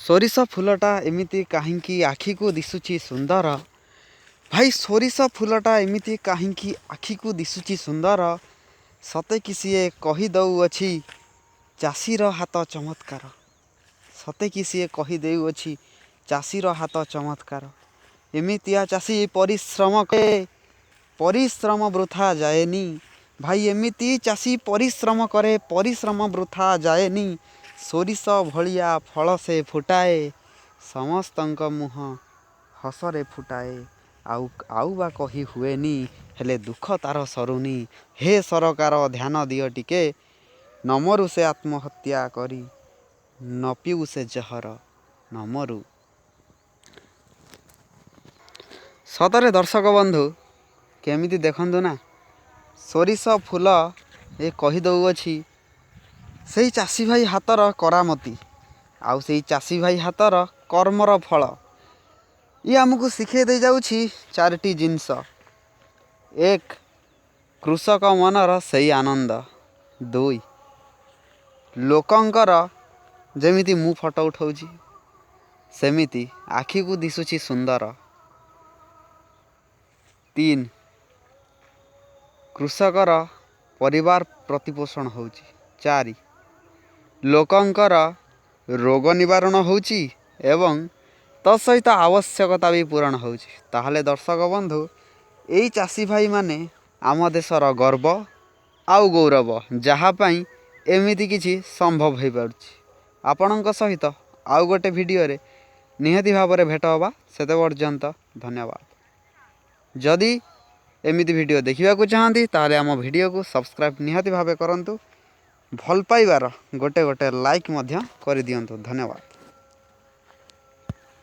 सोरिष फूलटा एमिति काहींकी आखि को दिशुची सुंदर। भाई सोरिष फूलटा एमिति काहींकी आखि को दिशुची सुंदर। सते कि सीए कही दउअछि चाषीर हाथ चमत्कार। सते कि सीए कही देउअछि चाषीर हाथ चमत्कार। एमितिया चाषी परिश्रम के परिश्रम वृथा जाएनी। भाई एमिति चाषी परिश्रम करे परिश्रम वृथा जाएनी। सोरिष भलिया फल से फुटाए समस्तंक मुह हसरे फुटाए। आउ बा कही हुएनी हेले दुख तार सरुनी। हे सरकार ध्यान दियो टिके नमरु से आत्महत्या करी न पिउ से जहर नमरु। सतरे दर्शक बंधु केमिति देखंतु ना सोरिष फूल ए कही दउअछि से चाषी भाई हाथर करामती आउ से चाषी भाई हाथर कर्मर फल। ये आमको शिखे दे जाउछि चारोटी जिनस। एक कृषक मनर सही आनंद। दुई लोकंकर जेमिति मु फोटो उठाउछि सेमिति आखि को दिशुछि सुंदर। तीन कृषकर परिवार प्रतिपोषण होउछि। चारि लोकंकर रोग निवारण होउछि एवं तत्सहित आवश्यकता भी पूरण होउछि। ताहले दर्शक बंधु एई चाषी भाई माने आम देशर गर्व आउ गौरव जहाँ पाई एमिति किछि संभव हो पारुछि। आपणक सहित आउ गोटे भिडियो रे निहाती भाव भेट हवा सेते पर्यंत धन्यवाद। जदि एमिति भिडियो देखा चाहती ताहले आम भिडियो को सब्सक्राइब निहाती भावे करंतु। भल पाइबार गोटे गोटे लाइक मध्य कर दियंतु। धन्यवाद।